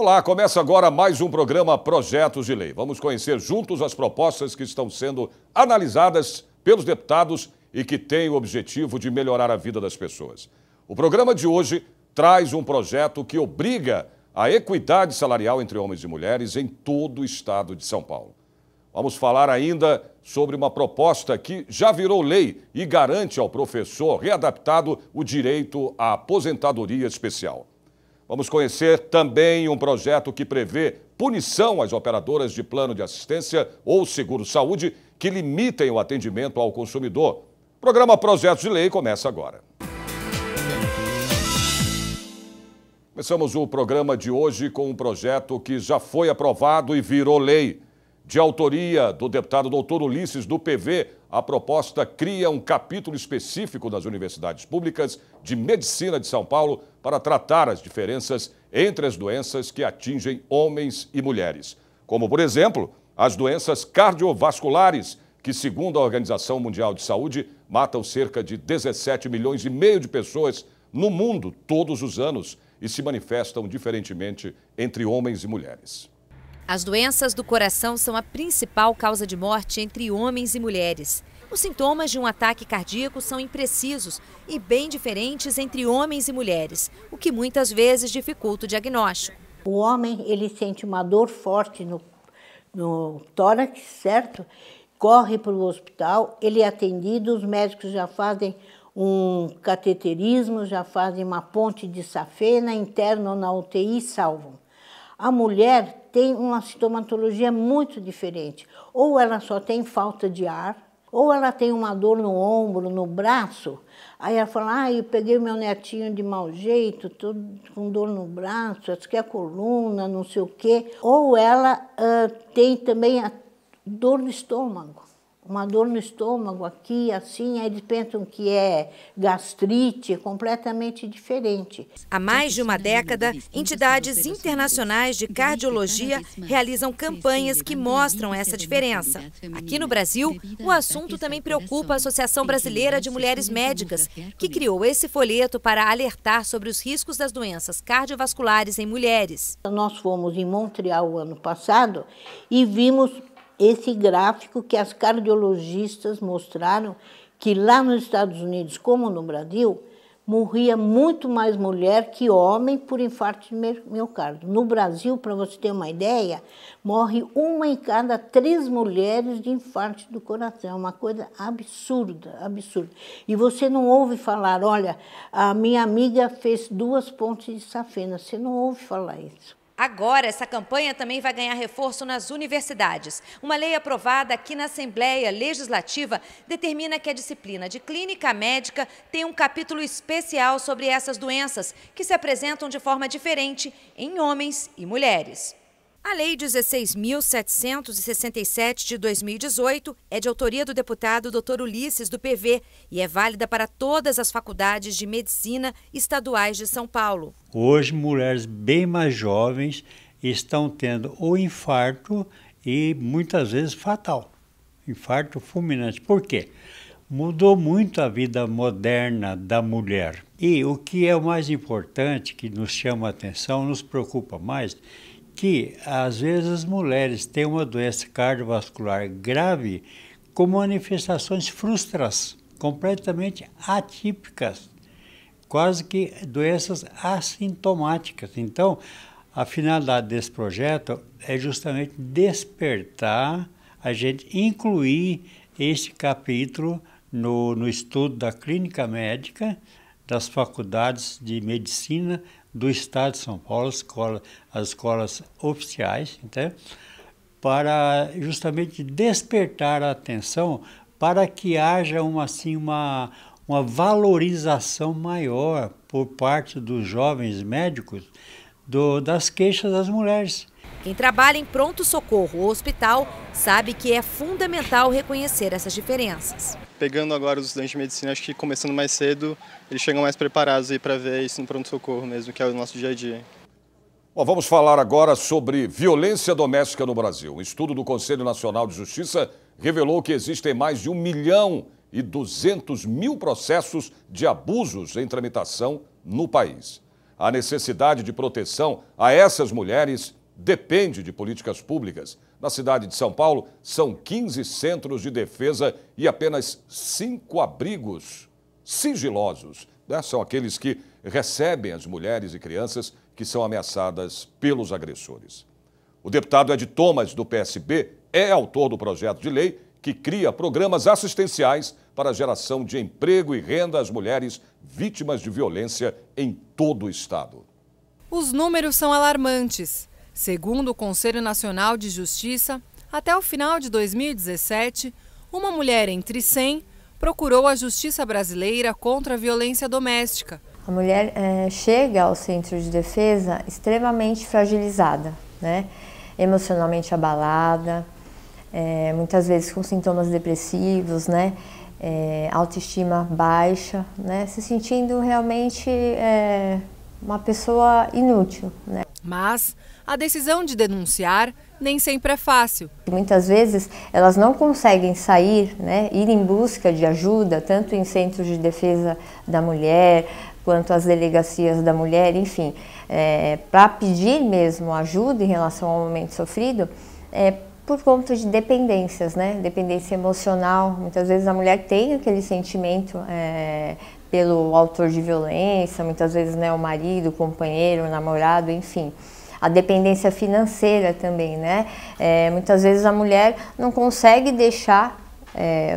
Olá, começa agora mais um programa Projetos de Lei. Vamos conhecer juntos as propostas que estão sendo analisadas pelos deputados e que têm o objetivo de melhorar a vida das pessoas. O programa de hoje traz um projeto que obriga a equidade salarial entre homens e mulheres em todo o estado de São Paulo. Vamos falar ainda sobre uma proposta que já virou lei e garante ao professor readaptado o direito à aposentadoria especial. Vamos conhecer também um projeto que prevê punição às operadoras de plano de assistência ou seguro-saúde que limitem o atendimento ao consumidor. O programa Projetos de Lei começa agora. Começamos o programa de hoje com um projeto que já foi aprovado e virou lei. De autoria do deputado Dr. Ulisses, do PV, a proposta cria um capítulo específico das universidades públicas de medicina de São Paulo para tratar as diferenças entre as doenças que atingem homens e mulheres. Como, por exemplo, as doenças cardiovasculares, que, segundo a Organização Mundial de Saúde, matam cerca de 17 milhões e meio de pessoas no mundo todos os anos e se manifestam diferentemente entre homens e mulheres. As doenças do coração são a principal causa de morte entre homens e mulheres. Os sintomas de um ataque cardíaco são imprecisos e bem diferentes entre homens e mulheres, o que muitas vezes dificulta o diagnóstico. O homem, ele sente uma dor forte no tórax, certo? Corre para o hospital, ele é atendido, os médicos já fazem um cateterismo, já fazem uma ponte de safena, internam na UTI e salvam. A mulher tem uma sintomatologia muito diferente. Ou ela só tem falta de ar, ou ela tem uma dor no ombro, no braço. Aí ela fala, eu peguei meu netinho de mau jeito, tô com dor no braço, acho que é a coluna, não sei o quê. Ou ela tem também a dor no estômago. Uma dor no estômago aqui, assim, aí eles pensam que é gastrite, é completamente diferente. Há mais de uma década, entidades internacionais de cardiologia realizam campanhas que mostram essa diferença. Aqui no Brasil, o assunto também preocupa a Associação Brasileira de Mulheres Médicas, que criou esse folheto para alertar sobre os riscos das doenças cardiovasculares em mulheres. Nós fomos em Montreal ano passado e vimos esse gráfico que as cardiologistas mostraram que lá nos Estados Unidos, como no Brasil, morria muito mais mulher que homem por infarto de miocárdio. No Brasil, para você ter uma ideia, morre 1 em cada 3 mulheres de infarto do coração. É uma coisa absurda, absurda. E você não ouve falar, olha, a minha amiga fez 2 pontes de safena. Você não ouve falar isso. Agora, essa campanha também vai ganhar reforço nas universidades. Uma lei aprovada aqui na Assembleia Legislativa determina que a disciplina de clínica médica tem um capítulo especial sobre essas doenças, que se apresentam de forma diferente em homens e mulheres. A Lei 16.767 de 2018 é de autoria do deputado Dr. Ulisses, do PV, e é válida para todas as faculdades de medicina estaduais de São Paulo. Hoje, mulheres bem mais jovens estão tendo o infarto e muitas vezes fatal, infarto fulminante. Por quê? Mudou muito a vida moderna da mulher. E o que é o mais importante, que nos chama a atenção, nos preocupa mais, que às vezes as mulheres têm uma doença cardiovascular grave com manifestações frustras, completamente atípicas, quase que doenças assintomáticas. Então, a finalidade desse projeto é justamente despertar, a gente incluir este capítulo no estudo da clínica médica, das faculdades de medicina do Estado de São Paulo, as escolas oficiais, então, para justamente despertar a atenção para que haja uma valorização maior por parte dos jovens médicos das queixas das mulheres. Quem trabalha em pronto-socorro ou hospital sabe que é fundamental reconhecer essas diferenças. Pegando agora os estudantes de medicina, acho que começando mais cedo, eles chegam mais preparados para ver isso no pronto-socorro mesmo, que é o nosso dia a dia. Bom, vamos falar agora sobre violência doméstica no Brasil. Um estudo do Conselho Nacional de Justiça revelou que existem mais de 1.200.000 processos de abusos em tramitação no país. a necessidade de proteção a essas mulheres depende de políticas públicas. Na cidade de São Paulo, são 15 centros de defesa e apenas 5 abrigos sigilosos, né? São aqueles que recebem as mulheres e crianças que são ameaçadas pelos agressores. O deputado Ed Thomas, do PSB, é autor do projeto de lei que cria programas assistenciais para a geração de emprego e renda às mulheres vítimas de violência em todo o estado. Os números são alarmantes. Segundo o Conselho Nacional de Justiça, até o final de 2017, uma mulher entre 100 procurou a Justiça Brasileira contra a violência doméstica. A mulher chega ao centro de defesa extremamente fragilizada, né? Emocionalmente abalada, muitas vezes com sintomas depressivos, né? Autoestima baixa, né? Se sentindo realmente uma pessoa inútil, né? Mas a decisão de denunciar nem sempre é fácil. Muitas vezes elas não conseguem sair, né, ir em busca de ajuda, tanto em centros de defesa da mulher, quanto as delegacias da mulher, enfim, para pedir mesmo ajuda em relação ao momento sofrido, por conta de dependências, né, dependência emocional. Muitas vezes a mulher tem aquele sentimento pelo autor de violência, muitas vezes, né, o marido, o companheiro, o namorado, enfim. A dependência financeira também, né? Muitas vezes a mulher não consegue deixar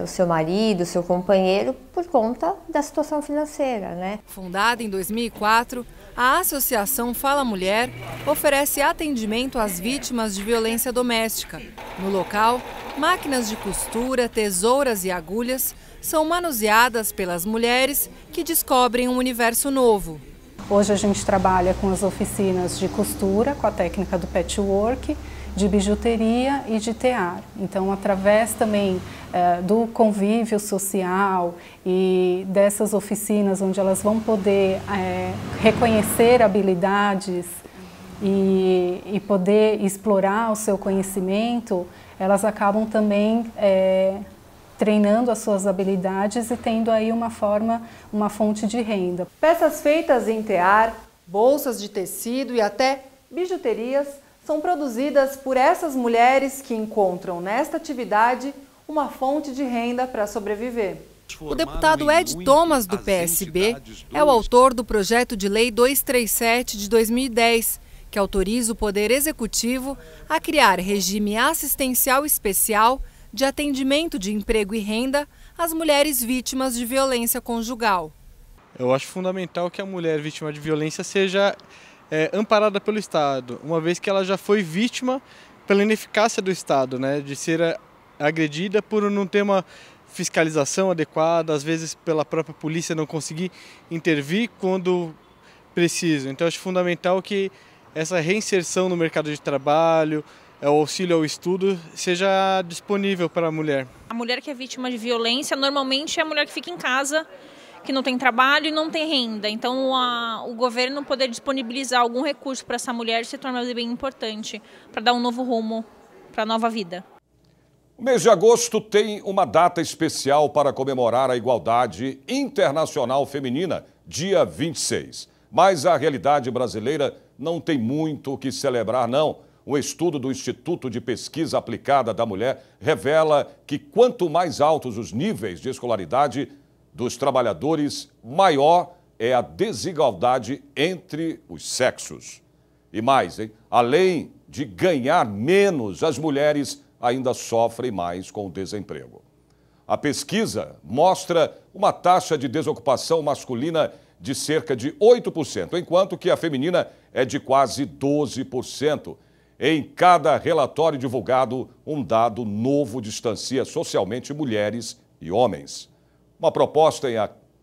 o seu marido, o seu companheiro, por conta da situação financeira, né? Fundada em 2004, a Associação Fala Mulher oferece atendimento às vítimas de violência doméstica. No local, máquinas de costura, tesouras e agulhas são manuseadas pelas mulheres que descobrem um universo novo. Hoje a gente trabalha com as oficinas de costura, com a técnica do patchwork, de bijuteria e de tear. Então, através também do convívio social e dessas oficinas onde elas vão poder reconhecer habilidades e poder explorar o seu conhecimento, elas acabam também treinando as suas habilidades e tendo aí uma fonte de renda. Peças feitas em tear, bolsas de tecido e até bijuterias são produzidas por essas mulheres que encontram nesta atividade uma fonte de renda para sobreviver. O deputado Ed Thomas, do PSB, é o autor do projeto de lei 237 de 2010, que autoriza o Poder Executivo a criar regime assistencial especial de atendimento de emprego e renda às mulheres vítimas de violência conjugal. Eu acho fundamental que a mulher vítima de violência seja amparada pelo Estado, uma vez que ela já foi vítima pela ineficácia do Estado, né, de ser agredida por não ter uma fiscalização adequada, às vezes pela própria polícia não conseguir intervir quando preciso. Então acho fundamental que essa reinserção no mercado de trabalho, o auxílio ao estudo seja disponível para a mulher. A mulher que é vítima de violência normalmente é a mulher que fica em casa, que não tem trabalho e não tem renda. Então o governo poder disponibilizar algum recurso para essa mulher se torna bem importante para dar um novo rumo para a nova vida. O mês de agosto tem uma data especial para comemorar a igualdade internacional feminina, dia 26. Mas a realidade brasileira não tem muito o que celebrar, não. Um estudo do Instituto de Pesquisa Aplicada da Mulher revela que quanto mais altos os níveis de escolaridade dos trabalhadores, maior é a desigualdade entre os sexos. E mais, hein? Além de ganhar menos, as mulheres ainda sofrem mais com o desemprego. A pesquisa mostra uma taxa de desocupação masculina de cerca de 8%, enquanto que a feminina é de quase 12%. Em cada relatório divulgado, um dado novo distancia socialmente mulheres e homens. Uma proposta em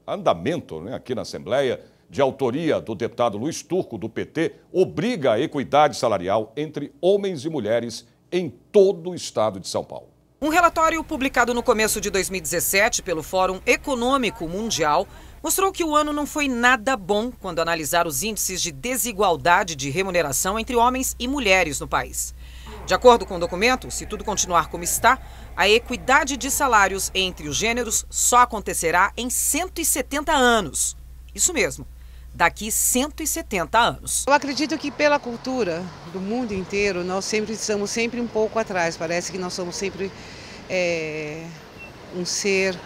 andamento, né, aqui na Assembleia, de autoria do deputado Luiz Turco, do PT, obriga a equidade salarial entre homens e mulheres em todo o estado de São Paulo. Um relatório publicado no começo de 2017 pelo Fórum Econômico Mundial mostrou que o ano não foi nada bom quando analisar os índices de desigualdade de remuneração entre homens e mulheres no país. De acordo com o documento, se tudo continuar como está, a equidade de salários entre os gêneros só acontecerá em 170 anos. Isso mesmo, daqui 170 anos. Eu acredito que pela cultura do mundo inteiro, nós sempre estamos um pouco atrás. Parece que nós somos sempre um ser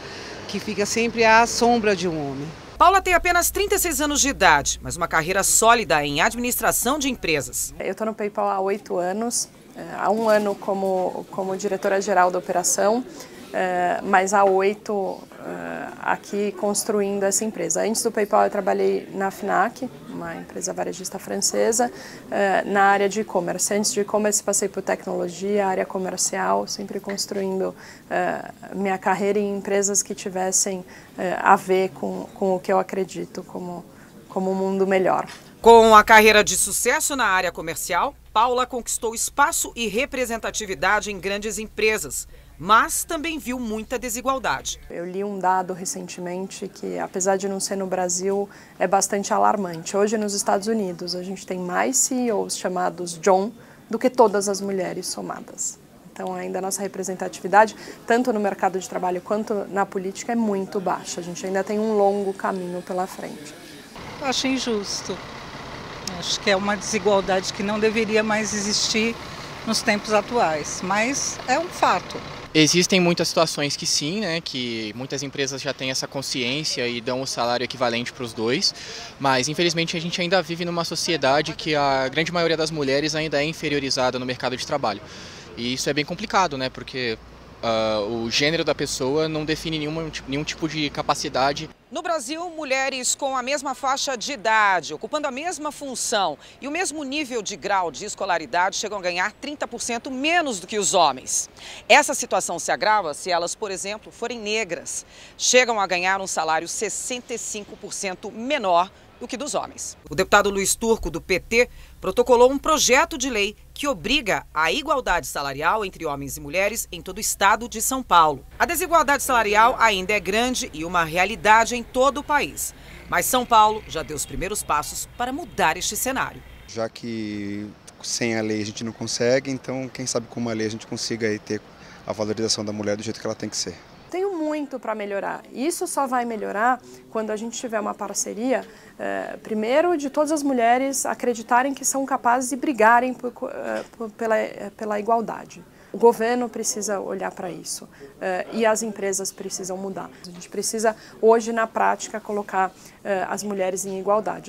que fica sempre à sombra de um homem. Paula tem apenas 36 anos de idade, mas uma carreira sólida em administração de empresas. Eu estou no PayPal há 8 anos, há 1 ano como diretora-geral da operação, mas há 8 aqui construindo essa empresa. Antes do PayPal eu trabalhei na Fnac, uma empresa varejista francesa, na área de e-commerce. Antes de e-commerce passei por tecnologia, área comercial, sempre construindo minha carreira em empresas que tivessem a ver com o que eu acredito como um mundo melhor. Com a carreira de sucesso na área comercial, Paula conquistou espaço e representatividade em grandes empresas, mas também viu muita desigualdade. Eu li um dado recentemente que, apesar de não ser no Brasil, é bastante alarmante. Hoje, nos Estados Unidos, a gente tem mais CEOs chamados John do que todas as mulheres somadas. Então, ainda a nossa representatividade, tanto no mercado de trabalho quanto na política, é muito baixa. A gente ainda tem um longo caminho pela frente. Eu acho injusto. Acho que é uma desigualdade que não deveria mais existir nos tempos atuais, mas é um fato. Existem muitas situações que sim, né, que muitas empresas já têm essa consciência e dão o salário equivalente para os dois, mas infelizmente a gente ainda vive numa sociedade que a grande maioria das mulheres ainda é inferiorizada no mercado de trabalho. E isso é bem complicado, né, porque o gênero da pessoa não define nenhum tipo de capacidade. No Brasil, mulheres com a mesma faixa de idade, ocupando a mesma função e o mesmo nível de grau de escolaridade chegam a ganhar 30% menos do que os homens. Essa situação se agrava se elas, por exemplo, forem negras. Chegam a ganhar um salário 65% menor do que dos homens. O deputado Luiz Turco, do PT, protocolou um projeto de lei que obriga a igualdade salarial entre homens e mulheres em todo o estado de São Paulo. A desigualdade salarial ainda é grande e uma realidade em todo o país. Mas São Paulo já deu os primeiros passos para mudar este cenário. Já que sem a lei a gente não consegue, então quem sabe com uma lei a gente consiga aí ter a valorização da mulher do jeito que ela tem que ser. Tenho muito para melhorar. Isso só vai melhorar quando a gente tiver uma parceria, primeiro, de todas as mulheres acreditarem que são capazes de brigarem pela igualdade. O governo precisa olhar para isso e as empresas precisam mudar. A gente precisa, hoje, na prática, colocar as mulheres em igualdade.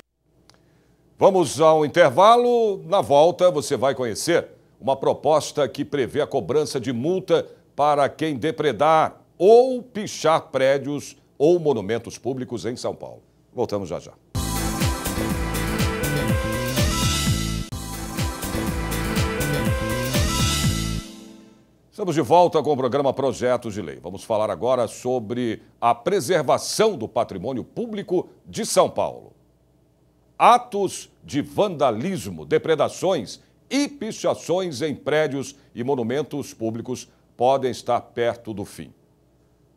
Vamos ao intervalo. Na volta, você vai conhecer uma proposta que prevê a cobrança de multa para quem depredar ou pichar prédios ou monumentos públicos em São Paulo. Voltamos já já. Estamos de volta com o programa Projetos de Lei. Vamos falar agora sobre a preservação do patrimônio público de São Paulo. Atos de vandalismo, depredações e pichações em prédios e monumentos públicos podem estar perto do fim.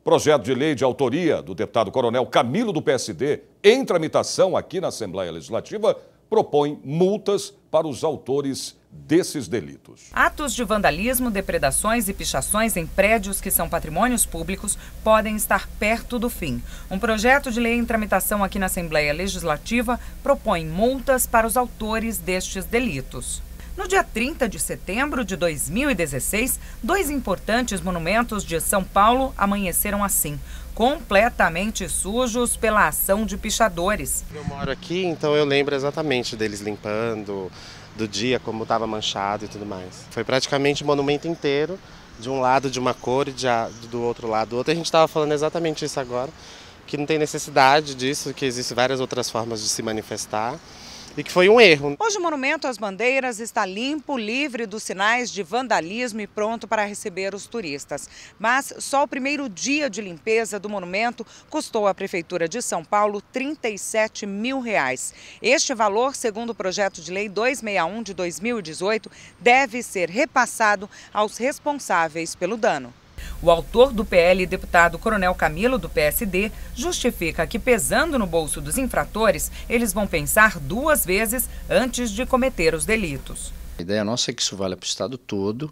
Projeto de lei de autoria do deputado Coronel Camilo, do PSD, em tramitação aqui na Assembleia Legislativa, propõe multas para os autores desses delitos. Atos de vandalismo, depredações e pichações em prédios que são patrimônios públicos podem estar perto do fim. Um projeto de lei em tramitação aqui na Assembleia Legislativa propõe multas para os autores destes delitos. No dia 30 de setembro de 2016, 2 importantes monumentos de São Paulo amanheceram assim, completamente sujos pela ação de pichadores. Eu moro aqui, então eu lembro exatamente deles limpando, do dia como estava manchado e tudo mais. Foi praticamente o monumento inteiro, de um lado de uma cor e do outro lado do outro. A gente estava falando exatamente isso agora, que não tem necessidade disso, que existem várias outras formas de se manifestar. E que foi um erro. Hoje o Monumento às Bandeiras está limpo, livre dos sinais de vandalismo e pronto para receber os turistas. Mas só o primeiro dia de limpeza do monumento custou à Prefeitura de São Paulo R$ 37 mil. Este valor, segundo o projeto de lei 261 de 2018, deve ser repassado aos responsáveis pelo dano. O autor do PL, deputado Coronel Camilo, do PSD, justifica que, pesando no bolso dos infratores, eles vão pensar 2 vezes antes de cometer os delitos. A ideia nossa é que isso valha para o Estado todo,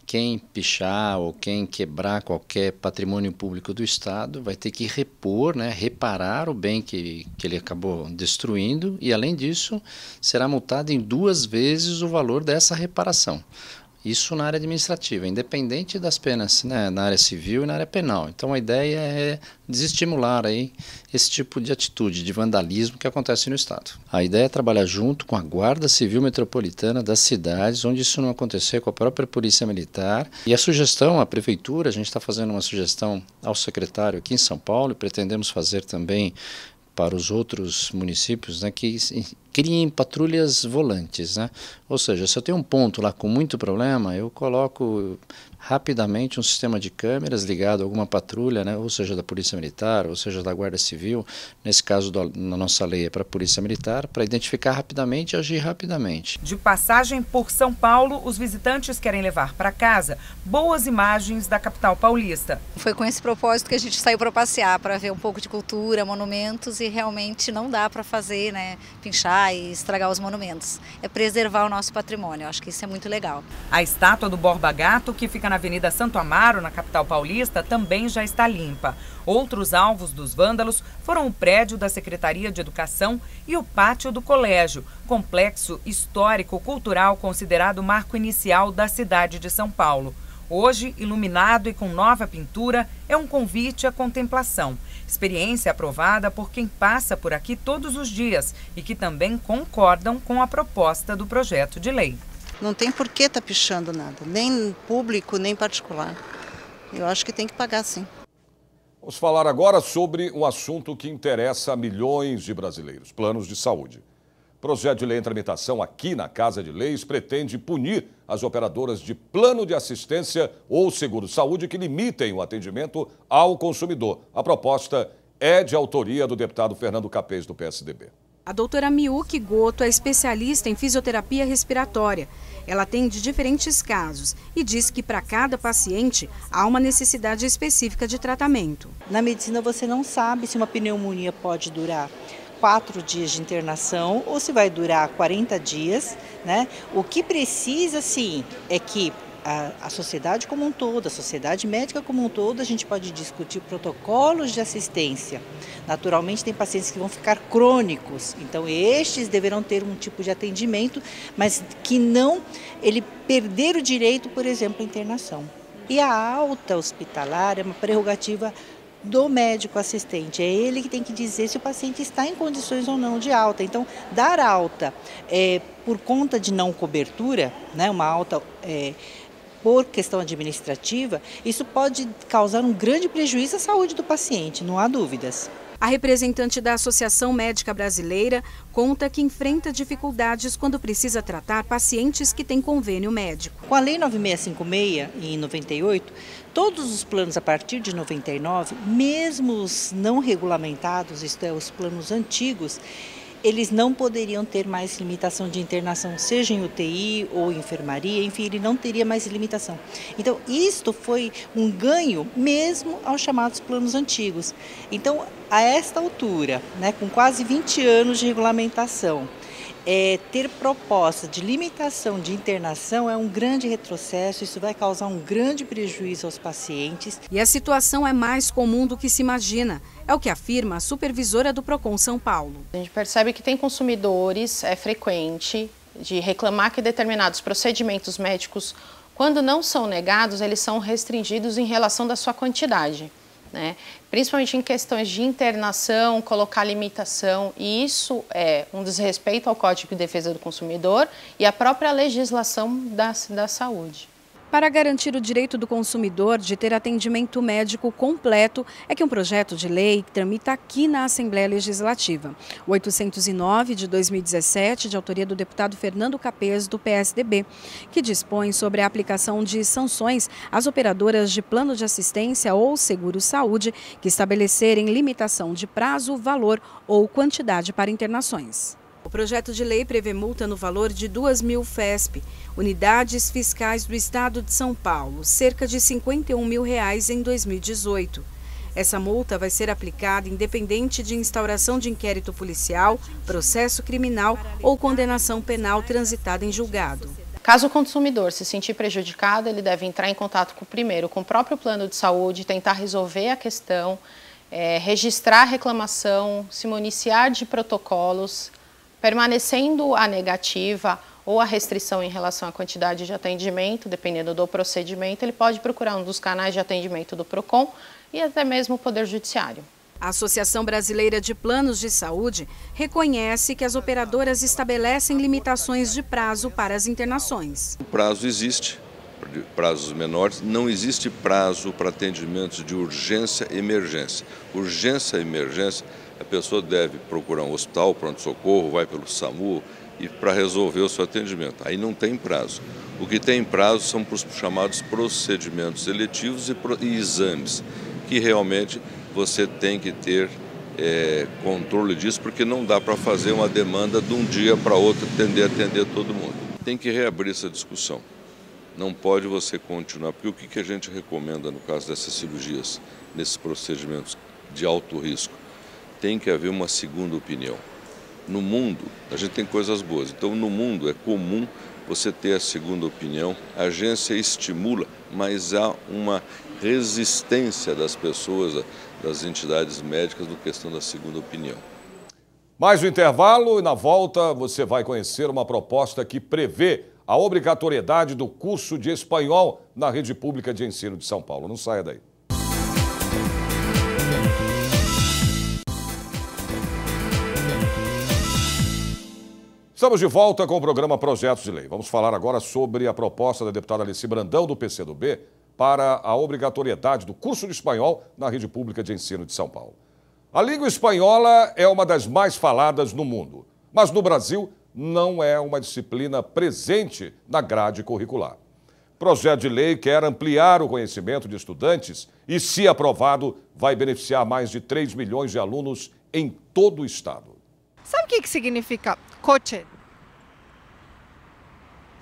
quem pichar ou quem quebrar qualquer patrimônio público do Estado vai ter que repor, né, reparar o bem que ele acabou destruindo e, além disso, será multado em 2 vezes o valor dessa reparação. Isso na área administrativa, independente das penas, né, na área civil e na área penal. Então a ideia é desestimular aí esse tipo de atitude, de vandalismo que acontece no Estado. A ideia é trabalhar junto com a Guarda Civil Metropolitana das cidades, onde isso não acontecer, com a própria Polícia Militar. E a sugestão, a Prefeitura, a gente está fazendo uma sugestão ao secretário aqui em São Paulo e pretendemos fazer também para os outros municípios, né, que criem patrulhas volantes, né? Ou seja, se eu tenho um ponto lá com muito problema, eu coloco rapidamente um sistema de câmeras ligado a alguma patrulha, né, ou seja da Polícia Militar, ou seja da Guarda Civil, nesse caso na nossa lei é para a Polícia Militar, para identificar rapidamente e agir rapidamente. De passagem por São Paulo, os visitantes querem levar para casa boas imagens da capital paulista. Foi com esse propósito que a gente saiu para passear, para ver um pouco de cultura, monumentos, e realmente não dá para fazer, né, pinchar e estragar os monumentos. É preservar o nosso patrimônio, eu acho que isso é muito legal. A estátua do Borba Gato, que fica na Avenida Santo Amaro, na capital paulista, também já está limpa. Outros alvos dos vândalos foram o prédio da Secretaria de Educação e o pátio do colégio, complexo histórico-cultural considerado marco inicial da cidade de São Paulo. Hoje, iluminado e com nova pintura, é um convite à contemplação. Experiência aprovada por quem passa por aqui todos os dias e que também concordam com a proposta do projeto de lei. Não tem por que estar pichando nada, nem público, nem particular. Eu acho que tem que pagar, sim. Vamos falar agora sobre um assunto que interessa a milhões de brasileiros: planos de saúde. O projeto de lei em tramitação aqui na Casa de Leis pretende punir as operadoras de plano de assistência ou seguro-saúde que limitem o atendimento ao consumidor. A proposta é de autoria do deputado Fernando Capês, do PSDB. A doutora Miyuki Goto é especialista em fisioterapia respiratória. Ela atende diferentes casos e diz que para cada paciente há uma necessidade específica de tratamento. Na medicina você não sabe se uma pneumonia pode durar 4 dias de internação ou se vai durar 40 dias, né? O que precisa, sim, é que a sociedade como um todo, a sociedade médica como um todo, a gente pode discutir protocolos de assistência. Naturalmente tem pacientes que vão ficar crônicos, então estes deverão ter um tipo de atendimento, mas que não ele perder o direito, por exemplo, à internação. E a alta hospitalar é uma prerrogativa do médico assistente, é ele que tem que dizer se o paciente está em condições ou não de alta. Então, dar alta por conta de não cobertura, né, uma alta por questão administrativa, isso pode causar um grande prejuízo à saúde do paciente, não há dúvidas. A representante da Associação Médica Brasileira conta que enfrenta dificuldades quando precisa tratar pacientes que têm convênio médico. Com a Lei 9656, em 98, todos os planos a partir de 99, mesmo os não regulamentados, isto é, os planos antigos, eles não poderiam ter mais limitação de internação, seja em UTI ou enfermaria, enfim, ele não teria mais limitação. Então, isto foi um ganho mesmo aos chamados planos antigos. Então, a esta altura, né, com quase 20 anos de regulamentação, ter proposta de limitação de internação é um grande retrocesso, isso vai causar um grande prejuízo aos pacientes. E a situação é mais comum do que se imagina, é o que afirma a supervisora do Procon São Paulo. A gente percebe que tem consumidores, é frequente, de reclamar que determinados procedimentos médicos, quando não são negados, eles são restringidos em relação da sua quantidade. Né? Principalmente em questões de internação, colocar limitação, e isso é um desrespeito ao Código de Defesa do Consumidor e à própria legislação da saúde. Para garantir o direito do consumidor de ter atendimento médico completo, é que um projeto de lei tramita aqui na Assembleia Legislativa. O 809 de 2017, de autoria do deputado Fernando Capês, do PSDB, que dispõe sobre a aplicação de sanções às operadoras de plano de assistência ou seguro-saúde que estabelecerem limitação de prazo, valor ou quantidade para internações. O projeto de lei prevê multa no valor de 2.000 FESP, unidades fiscais do Estado de São Paulo, cerca de R$ 51 mil em 2018. Essa multa vai ser aplicada independente de instauração de inquérito policial, processo criminal ou condenação penal transitada em julgado. Caso o consumidor se sentir prejudicado, ele deve entrar em contato primeiro com o próprio plano de saúde, tentar resolver a questão, registrar a reclamação, se municiar de protocolos, permanecendo a negativa ou a restrição em relação à quantidade de atendimento, dependendo do procedimento, ele pode procurar um dos canais de atendimento do PROCON e até mesmo o Poder Judiciário. A Associação Brasileira de Planos de Saúde reconhece que as operadoras estabelecem limitações de prazo para as internações. O prazo existe, prazos menores, não existe prazo para atendimentos de urgência e emergência. Urgência e emergência, a pessoa deve procurar um hospital, pronto-socorro, vai pelo SAMU e para resolver o seu atendimento. Aí não tem prazo. O que tem prazo são os chamados procedimentos eletivos e exames, que realmente você tem que ter controle disso, porque não dá para fazer uma demanda de um dia para outro, atender todo mundo. Tem que reabrir essa discussão. Não pode você continuar, porque o que a gente recomenda no caso dessas cirurgias, nesses procedimentos de alto risco? Tem que haver uma segunda opinião. No mundo, a gente tem coisas boas, então no mundo é comum você ter a segunda opinião, a agência estimula, mas há uma resistência das pessoas, das entidades médicas, na questão da segunda opinião. Mais um intervalo e na volta você vai conhecer uma proposta que prevê a obrigatoriedade do curso de espanhol na rede pública de ensino de São Paulo. Não saia daí. Estamos de volta com o programa Projetos de Lei. Vamos falar agora sobre a proposta da deputada Alessi Brandão, do PCdoB, para a obrigatoriedade do curso de espanhol na rede pública de ensino de São Paulo. A língua espanhola é uma das mais faladas no mundo, mas no Brasil não é uma disciplina presente na grade curricular. O projeto de lei quer ampliar o conhecimento de estudantes e, se aprovado, vai beneficiar mais de 3 milhões de alunos em todo o estado. Sabe o que significa coche?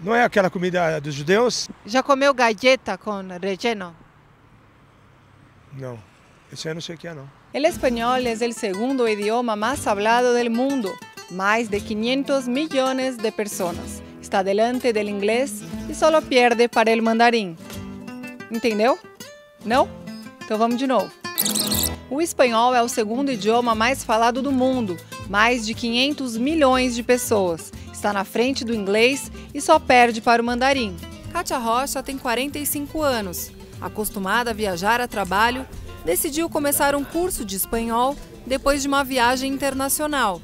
Não é aquela comida dos judeus? Já comeu galleta com relleno? Não, esse eu não sei o que é, não. El español es el segundo idioma más hablado del mundo. Más de 500 millones de personas. Está delante del inglés e solo pierde para el mandarim. Entendeu? Não? Então vamos de novo. O espanhol é o segundo idioma mais falado do mundo. Mais de 500 milhões de pessoas. Está na frente do inglês e só perde para o mandarim. Kátia Rocha tem 45 anos. Acostumada a viajar a trabalho, decidiu começar um curso de espanhol depois de uma viagem internacional.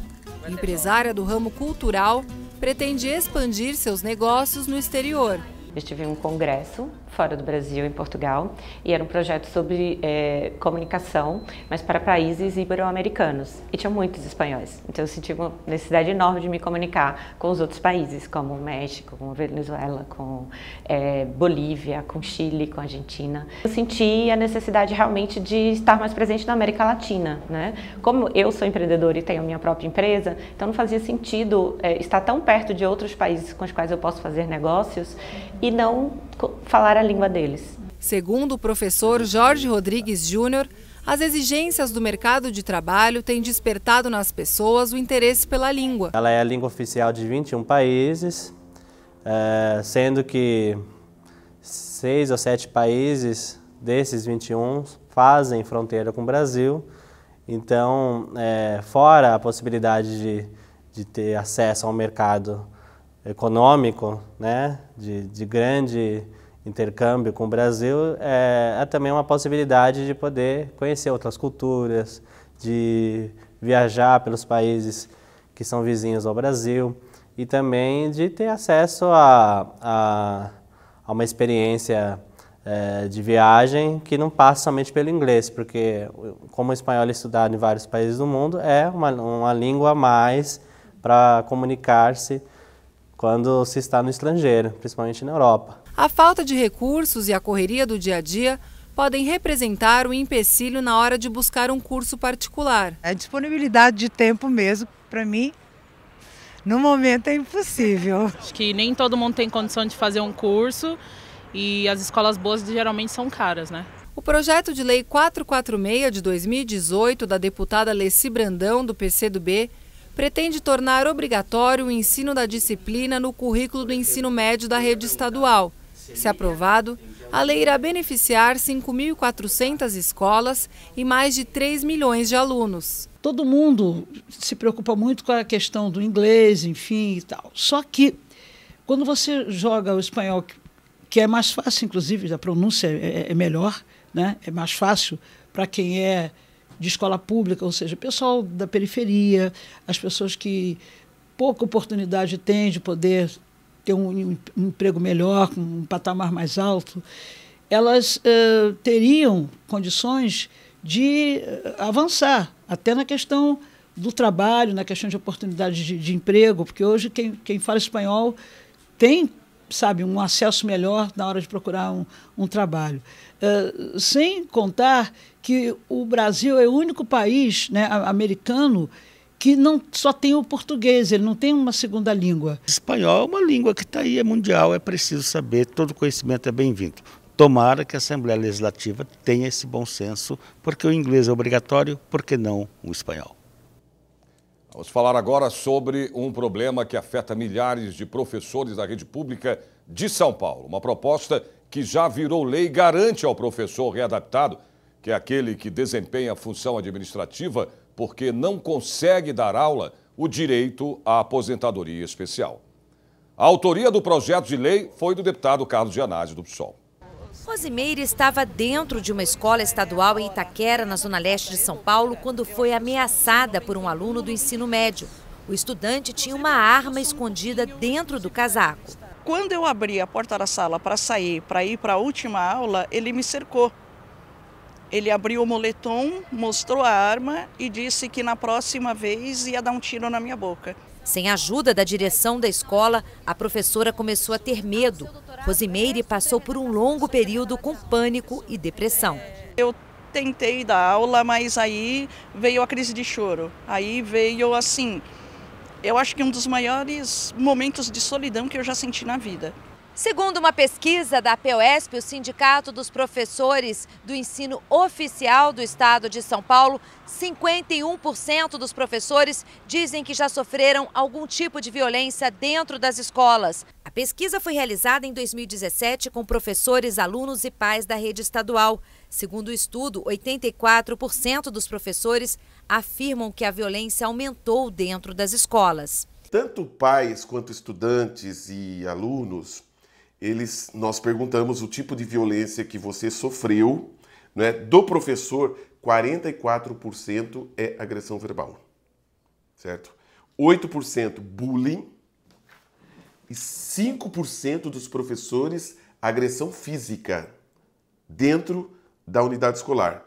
Empresária do ramo cultural, pretende expandir seus negócios no exterior. Eu tive um congresso fora do Brasil, em Portugal, e era um projeto sobre comunicação, mas para países ibero-americanos. E tinha muitos espanhóis, então eu senti uma necessidade enorme de me comunicar com os outros países, como o México, com a Venezuela, com Bolívia, com Chile, com a Argentina. Eu senti a necessidade realmente de estar mais presente na América Latina, né? Como eu sou empreendedora e tenho a minha própria empresa, então não fazia sentido estar tão perto de outros países com os quais eu posso fazer negócios e não falar a língua deles. Segundo o professor Jorge Rodrigues Júnior, as exigências do mercado de trabalho têm despertado nas pessoas o interesse pela língua. Ela é a língua oficial de 21 países, sendo que 6 ou 7 países desses 21 fazem fronteira com o Brasil. Então, fora a possibilidade de ter acesso ao mercado econômico, né, de grande intercâmbio com o Brasil, é também uma possibilidade de poder conhecer outras culturas, de viajar pelos países que são vizinhos ao Brasil e também de ter acesso a uma experiência de viagem que não passa somente pelo inglês, porque como o espanhol é estudado em vários países do mundo, é uma língua a mais para comunicar-se quando se está no estrangeiro, principalmente na Europa. A falta de recursos e a correria do dia a dia podem representar um empecilho na hora de buscar um curso particular. A disponibilidade de tempo mesmo, para mim, no momento é impossível. Acho que nem todo mundo tem condição de fazer um curso e as escolas boas geralmente são caras, né? O projeto de lei 446 de 2018 da deputada Alessi Brandão, do PCdoB, pretende tornar obrigatório o ensino da disciplina no currículo do ensino médio da rede estadual. Se aprovado, a lei irá beneficiar 5.400 escolas e mais de 3 milhões de alunos. Todo mundo se preocupa muito com a questão do inglês, enfim e tal. Só que quando você joga o espanhol, que é mais fácil, inclusive, a pronúncia é melhor, né? É mais fácil para quem é de escola pública, ou seja, pessoal da periferia, as pessoas que pouca oportunidade têm de poder ter um emprego melhor, com um patamar mais alto, elas teriam condições de avançar, até na questão do trabalho, na questão de oportunidade de emprego, porque hoje quem fala espanhol tem, sabe, um acesso melhor na hora de procurar um trabalho. Sem contar que o Brasil é o único país, né, americano que não só tem o português, ele não tem uma segunda língua. Espanhol é uma língua que está aí, é mundial, é preciso saber, todo conhecimento é bem-vindo. Tomara que a Assembleia Legislativa tenha esse bom senso, porque o inglês é obrigatório, por que não o espanhol? Vamos falar agora sobre um problema que afeta milhares de professores da rede pública de São Paulo. Uma proposta que já virou lei e garante ao professor readaptado, que é aquele que desempenha a função administrativa porque não consegue dar aula, o direito à aposentadoria especial. A autoria do projeto de lei foi do deputado Carlos Gianazzi, do PSOL. Rosimeire estava dentro de uma escola estadual em Itaquera, na zona leste de São Paulo, quando foi ameaçada por um aluno do ensino médio. O estudante tinha uma arma escondida dentro do casaco. Quando eu abri a porta da sala para sair, para ir para a última aula, ele me cercou. Ele abriu o moletom, mostrou a arma e disse que na próxima vez ia dar um tiro na minha boca. Sem a ajuda da direção da escola, a professora começou a ter medo. Rosimeire passou por um longo período com pânico e depressão. Eu tentei dar aula, mas aí veio a crise de choro. Aí veio assim, eu acho que um dos maiores momentos de solidão que eu já senti na vida. Segundo uma pesquisa da POESP, o Sindicato dos Professores do Ensino Oficial do Estado de São Paulo, 51% dos professores dizem que já sofreram algum tipo de violência dentro das escolas. A pesquisa foi realizada em 2017 com professores, alunos e pais da rede estadual. Segundo o estudo, 84% dos professores afirmam que a violência aumentou dentro das escolas. Tanto pais quanto estudantes e alunos, nós perguntamos o tipo de violência que você sofreu, né? Do professor, 44% é agressão verbal, certo? 8% bullying e 5% dos professores agressão física dentro da unidade escolar.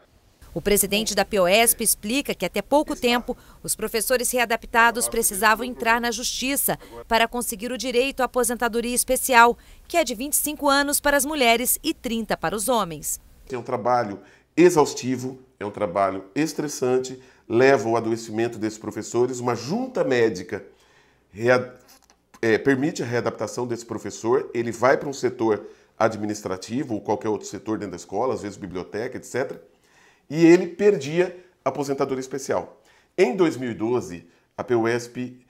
O presidente da POESP explica que até pouco tempo os professores readaptados precisavam entrar na justiça para conseguir o direito à aposentadoria especial, que é de 25 anos para as mulheres e 30 para os homens. É um trabalho exaustivo, é um trabalho estressante, leva ao adoecimento desses professores. Uma junta médica permite a readaptação desse professor, ele vai para um setor administrativo ou qualquer outro setor dentro da escola, às vezes biblioteca, etc., e ele perdia a aposentadoria especial. Em 2012, a POESP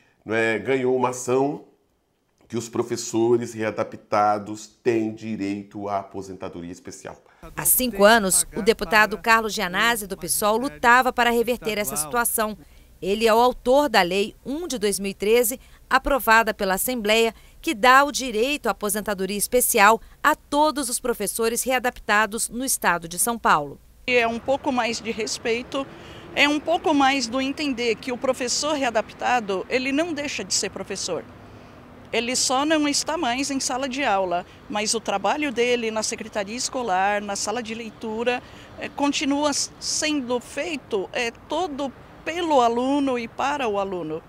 ganhou uma ação que os professores readaptados têm direito à aposentadoria especial. Há 5 anos, o deputado Carlos Gianazzi, do PSOL, lutava para reverter essa situação. Ele é o autor da Lei 1 de 2013, aprovada pela Assembleia, que dá o direito à aposentadoria especial a todos os professores readaptados no estado de São Paulo. É um pouco mais de respeito, é um pouco mais do entender que o professor readaptado, ele não deixa de ser professor. Ele só não está mais em sala de aula, mas o trabalho dele na secretaria escolar, na sala de leitura, continua sendo feito todo pelo aluno e para o aluno.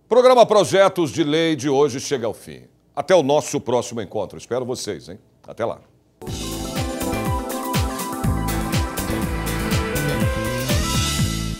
O programa Projetos de Lei de hoje chega ao fim. Até o nosso próximo encontro. Espero vocês, hein? Até lá.